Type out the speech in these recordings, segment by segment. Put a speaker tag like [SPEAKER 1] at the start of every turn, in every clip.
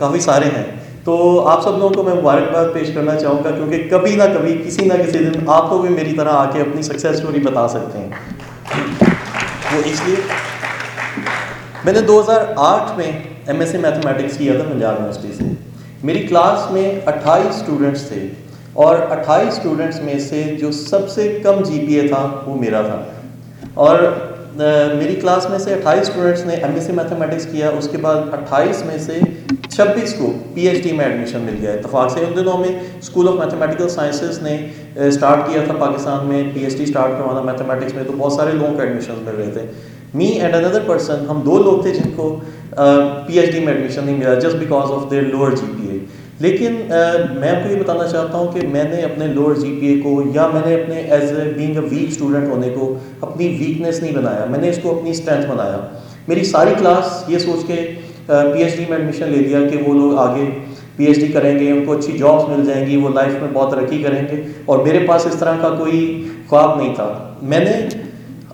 [SPEAKER 1] کافی سارے ہیں. تو آپ سب لوگوں کو میں مبارکباد پیش کرنا چاہوں گا کیونکہ کبھی نہ کبھی کسی نہ کسی دن آپ کو بھی میری طرح آ کے اپنی سکسیس اسٹوری بتا سکتے ہیں. وہ اس لیے میں نے 2008 میں ایم ایس سی میتھمیٹکس کیا تھا پنجاب یونیورسٹی سے. میری کلاس میں 28 اسٹوڈنٹس تھے اور 28 اسٹوڈنٹس میں سے جو سب سے کم جی پی اے تھا وہ میرا تھا. اور میری کلاس میں سے 28 اسٹوڈنٹس نے ایم ایس سی میتھمیٹکس کیا. اس کے بعد 28 میں سے 26 کو پی ایچ ڈی میں ایڈمیشن مل گیا. اتفاق سے ان دنوں میں اسکول آف میتھمیٹیکل سائنسز نے اسٹارٹ کیا تھا پاکستان میں پی ایچ ڈی اسٹارٹ کروانا میتھمیٹکس میں, تو بہت سارے لوگوں کو ایڈمیشن مل رہے تھے. می اینڈ اندر پرسن, ہم 2 لوگ تھے جن کو پی ایچ ڈی میں ایڈمیشن نہیں ملا just because of their lower GPA پی اے. لیکن میں آپ کو یہ بتانا چاہتا ہوں کہ میں نے اپنے لوور جی پی اے کو یا میں نے اپنے as a being a weak student ہونے کو اپنی ویکنیس نہیں بنایا, میں نے اس کو اپنی اسٹرینتھ بنایا. میری ساری کلاس یہ سوچ کے پی ایچ ڈی میں ایڈمیشن لے لیا کہ وہ لوگ آگے پی ایچ ڈی کریں گے, ان کو اچھی جابس مل جائیں گی, وہ لائف میں بہت ترقی کریں گے. اور میرے پاس اس طرح کا کوئی خواب نہیں تھا. میں نے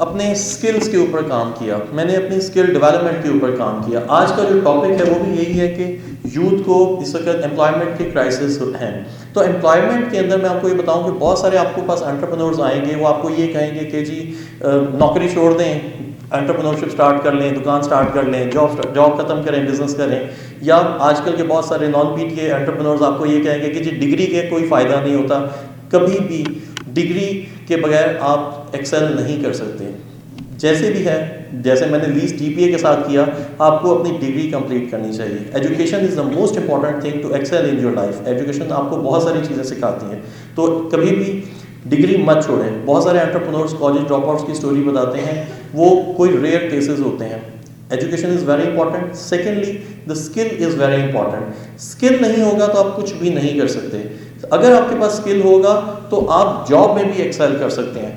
[SPEAKER 1] اپنے اسکلس کے اوپر کام کیا, میں نے اپنی اسکل ڈیولپمنٹ کے اوپر کام کیا. آج کا جو ٹاپک ہے وہ بھی یہی ہے کہ یوتھ کو اس وقت امپلائمنٹ کے کرائسس ہیں. تو امپلائمنٹ کے اندر میں آپ کو یہ بتاؤں کہ بہت سارے آپ کو پاس انٹرپرینورز آئیں گے, وہ آپ کو یہ کہیں گے کہ جی نوکری چھوڑ دیں, انٹرپرینورشپ اسٹارٹ کر لیں, دکان اسٹارٹ کر لیں, جاب ختم کریں, بزنس کریں. یا آج کل کے بہت سارے naan B T A entrepreneurs آپ کو یہ کہیں گے کہ جی ڈگری کے کوئی فائدہ نہیں ہوتا, کبھی بھی ڈگری کے بغیر آپ ایکسل نہیں کر سکتے. جیسے بھی ہے, جیسے میں نے لیسٹ جی پی اے کے ساتھ کیا, آپ کو اپنی ڈگری کمپلیٹ کرنی چاہیے. Education is the most important thing to excel in your life. Education آپ کو بہت ساری چیزیں سکھاتی ہیں, تو کبھی بھی ڈگری مت چھوڑیں. بہت سارے انٹرپرینورس کالج ڈراپ آؤٹس کی اسٹوری بتاتے ہیں, وہ کوئی ریئر کیسز ہوتے ہیں. Education is very important. Secondly the skill is very important. Skill نہیں ہوگا تو آپ کچھ بھی نہیں کر سکتے. اگر آپ کے پاس اسکل ہوگا تو آپ جاب میں بھی ایکسل کر سکتے ہیں.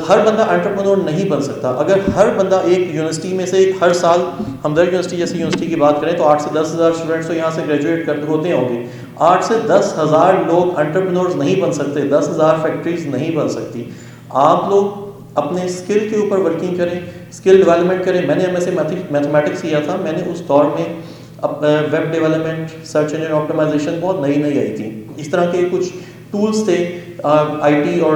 [SPEAKER 1] ہر بندہ انٹرپرینور نہیں بن سکتا. اگر ہر بندہ ایک یونیورسٹی میں سے ہر سال, ہمدرد یونیورسٹی جیسی یونیورسٹی کی بات کریں تو 8 سے 10 ہزار اسٹوڈنٹس تو یہاں سے گریجویٹ ہوتے ہوں گے. 8 سے 10 ہزار لوگ انٹرپرینورز نہیں بن سکتے, 10 ہزار فیکٹریز نہیں بن سکتی. آپ لوگ اپنے اسکل کے اوپر ورکنگ کریں, اسکل ڈیولپمنٹ کریں. میں نے ایم ایس سی میتھمیٹکس کیا تھا. میں نے اس دور میں web development, search engine optimisation بہت نئی نئی آئی تھی. اس طرح کے کچھ ٹولس تھے آئی ٹی اور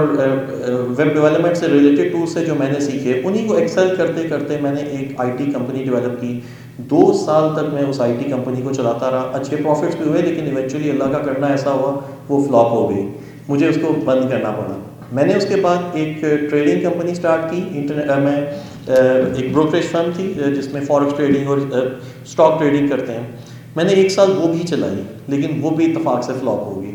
[SPEAKER 1] ویب ڈیولپمنٹ سے ریلیٹڈ ٹولس سے جو میں نے سیکھے, انہیں کو ایکسل کرتے کرتے میں نے ایک آئی ٹی کمپنی ڈیولپ کی. 2 سال تک میں اس آئی ٹی کمپنی کو چلاتا رہا. اچھے پروفٹس بھی ہوئے, لیکن ایونچولی اللہ کا کرنا ایسا ہوا وہ فلاپ ہو گئی, مجھے اس کو بند کرنا پڑا. میں نے اس کے بعد ایک ٹریڈنگ کمپنی اسٹارٹ کی. میں ایک بروکریج فرم تھی جس میں فارکس ٹریڈنگ اور اسٹاک ٹریڈنگ کرتے ہیں. میں نے 1 سال وہ بھی چلائی, لیکن وہ بھی اتفاق سے فلاپ ہو گئی.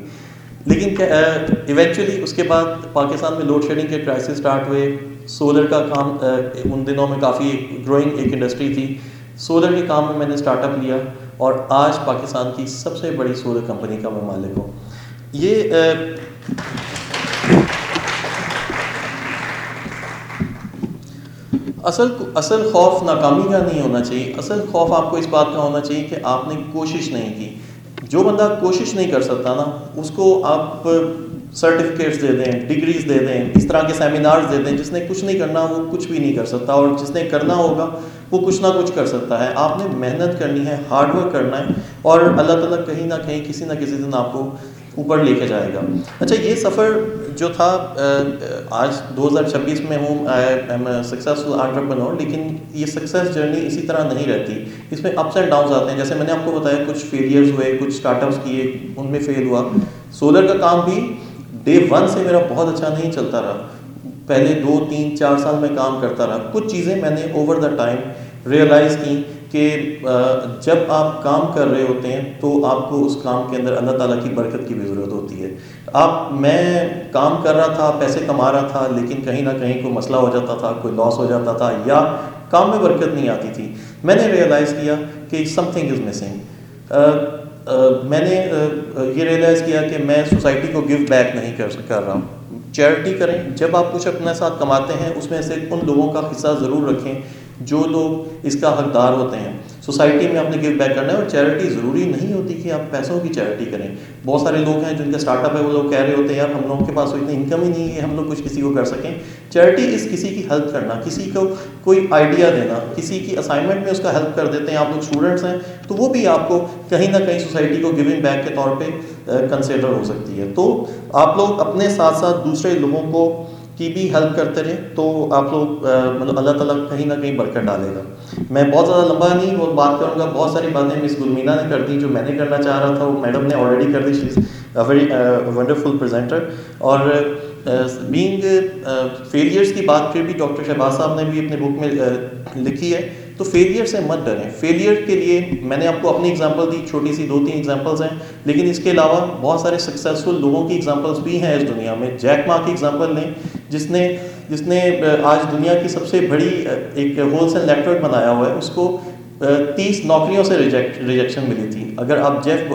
[SPEAKER 1] لیکن ایونچولی اس کے بعد پاکستان میں لوڈ شیڈنگ کے کرائسس اسٹارٹ ہوئے. سولر کا کام ان دنوں میں کافی گروئنگ ایک انڈسٹری تھی. سولر کے کام میں میں نے اسٹارٹ اپ لیا اور آج پاکستان کی سب سے بڑی سولر کمپنی کا میں مالک ہوں. یہ اصل خوف ناکامی کا نہیں ہونا چاہیے. اصل خوف آپ کو اس بات کا ہونا چاہیے کہ آپ نے کوشش نہیں کی. جو بندہ کوشش نہیں کر سکتا نا, اس کو آپ سرٹیفکیٹس دے دیں, ڈگریز دے دیں, اس طرح کے سیمینارز دے دیں. جس نے کچھ نہیں کرنا وہ کچھ بھی نہیں کر سکتا, اور جس نے کرنا ہوگا وہ کچھ نہ کچھ کر سکتا ہے. آپ نے محنت کرنی ہے, ہارڈ ورک کرنا ہے, اور اللہ تعالیٰ کہیں نہ کہیں کسی نہ کسی دن آپ کو اوپر لے کے جائے گا. اچھا, یہ سفر جو تھا آج 2026 میں ہوں, سکسیسفل انٹرپرینور, لیکن یہ سکسیس جرنی اسی طرح نہیں رہتی. اس میں اپس اینڈ ڈاؤنز آتے ہیں. جیسے میں نے آپ کو بتایا کچھ فیلیئرز ہوئے, کچھ اسٹارٹ اپس کیے, ان میں فیل ہوا. سولر کا کام بھی ڈے 1 سے میرا بہت اچھا نہیں چلتا رہا. پہلے 2 3 4 سال میں کام کرتا رہا. کچھ چیزیں میں نے اوور دا ٹائم ریئلائز کی کہ جب آپ کام کر رہے ہوتے ہیں تو آپ کو اس کام کے اندر اللہ تعالیٰ کی برکت کی بھی ضرورت ہوتی ہے. میں کام کر رہا تھا, پیسے کما رہا تھا, لیکن کہیں نہ کہیں کوئی مسئلہ ہو جاتا تھا, کوئی لاس ہو جاتا تھا, یا کام میں برکت نہیں آتی تھی. میں نے ریئلائز کیا کہ سم تھنگ از مسنگ. میں نے یہ ریئلائز کیا کہ میں سوسائٹی کو گیو بیک نہیں کر رہا. چیریٹی کریں. جب آپ کچھ اپنے ساتھ کماتے ہیں اس میں سے ان لوگوں کا حصہ ضرور رکھیں جو لوگ اس کا حقدار ہوتے ہیں. سوسائٹی میں آپ نے گیو بیک کرنا ہے. اور چیریٹی ضروری نہیں ہوتی کہ آپ پیسوں کی چیریٹی کریں. بہت سارے لوگ ہیں جن کا اسٹارٹ اپ ہے, وہ لوگ کہہ رہے ہوتے ہیں یار ہم لوگوں کے پاس اتنی انکم ہی نہیں ہے کہ ہم لوگ کچھ کسی کو کر سکیں. چیریٹی از کسی کی ہیلپ کرنا, کسی کو کوئی آئیڈیا دینا, کسی کی اسائنمنٹ میں اس کا ہیلپ کر دیتے ہیں. آپ لوگ اسٹوڈنٹس ہیں تو وہ بھی آپ کو کہیں نہ کہیں سوسائٹی کو گیونگ بیک کے طور پہ کنسیڈر ہو سکتی ہے. تو آپ لوگ اپنے ساتھ ساتھ دوسرے لوگوں کو کی بھی ہیلپ کرتے رہیں تو آپ لوگ مطلب اللہ تعالیٰ کہیں نہ کہیں برکت ڈالے گا. میں بہت زیادہ لمبا نہیں وہ بات کروں گا. بہت ساری باتیں مس گلمینا نے کر دی جو میں نے کرنا چاہ رہا تھا, وہ میڈم نے آلریڈی کر دی. شی از ویری ونڈرفل پریزنٹر. اور بینگ فیلئرس کی بات پھر بھی ڈاکٹر شہباز صاحب نے بھی اپنے بک میں لکھی ہے. تو فیلئر سے مت ڈریں. فیلئر کے لیے میں نے آپ کو اپنی ایگزامپل دی, چھوٹی سی 2-3 ایگزامپلس ہیں, لیکن اس کے علاوہ بہت سارے سکسیزفل لوگوں کی ایگزامپلس بھی ہیں اس دنیا میں. جیک ما کی ایگزامپل لیں جس نے آج دنیا کی سب سے بڑی ایک ہول سیل نیٹ ورک بنایا ہوا ہے. اس کو 30 نوکریوں سے ریجیکشن ملی تھی. اگر آپ جیف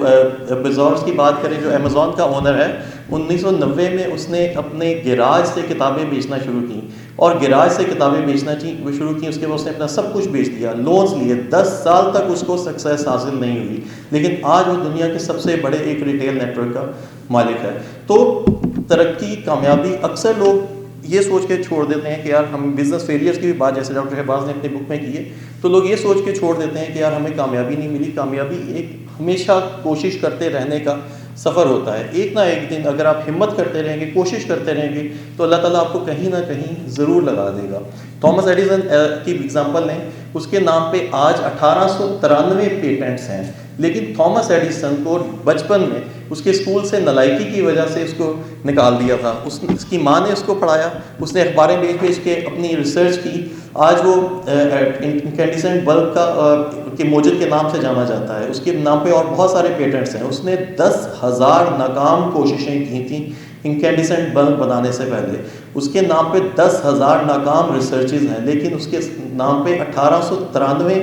[SPEAKER 1] بیزوس کی بات کریں جو امیزون کا اونر ہے, 1990 میں اس نے اپنے گیراج سے کتابیں بیچنا شروع کی, اور گیراج سے کتابیں بیچنا شروع کی. اس کے بعد اس نے اپنا سب کچھ بیچ دیا, لونز لیے. 10 سال تک اس کو سکسیس حاصل نہیں ہوئی, لیکن آج وہ دنیا کے سب سے بڑے ایک ریٹیل نیٹ ورک کا مالک ہے. تو ترقی, کامیابی, اکثر لوگ یہ سوچ کے چھوڑ دیتے ہیں کہ یار ہم بزنس فیلئرس کی بھی بات جیسے ڈاکٹر شہباز نے اپنی بک میں کی ہے, تو لوگ یہ سوچ کے چھوڑ دیتے ہیں کہ یار ہمیں کامیابی نہیں ملی. کامیابی ایک ہمیشہ کوشش کرتے رہنے کا سفر ہوتا ہے. ایک نہ ایک دن اگر آپ ہمت کرتے رہیں گے, کوشش کرتے رہیں گے, تو اللہ تعالیٰ آپ کو کہیں نہ کہیں ضرور لگا دے گا. تھامس ایڈیسن کی ایگزامپل لیں, اس کے نام پہ آج 1893 پیٹنٹس ہیں, لیکن تھامس ایڈیسن کو بچپن میں اس کے اسکول سے نالائکی کی وجہ سے اس کو نکال دیا تھا. اس کی ماں نے اس کو پڑھایا, اس نے اخباریں بھیج کے اپنی ریسرچ کی. آج وہ انکینڈیسنٹ بلب کے موجد کے نام سے جانا جاتا ہے. اس کے نام پہ اور بہت سارے پیٹنٹس ہیں. اس نے 10,000 ناکام کوششیں کی تھیں انکینڈیسنٹ بلب بنانے سے پہلے. اس کے نام پہ 10,000 ناکام ریسرچز ہیں, لیکن اس کے نام پہ 1893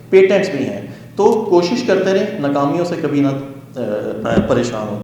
[SPEAKER 1] پیٹنٹس بھی ہیں. تو کوشش کرتے رہیں, ناکامیوں سے کبھی نہ پریشان ہوں.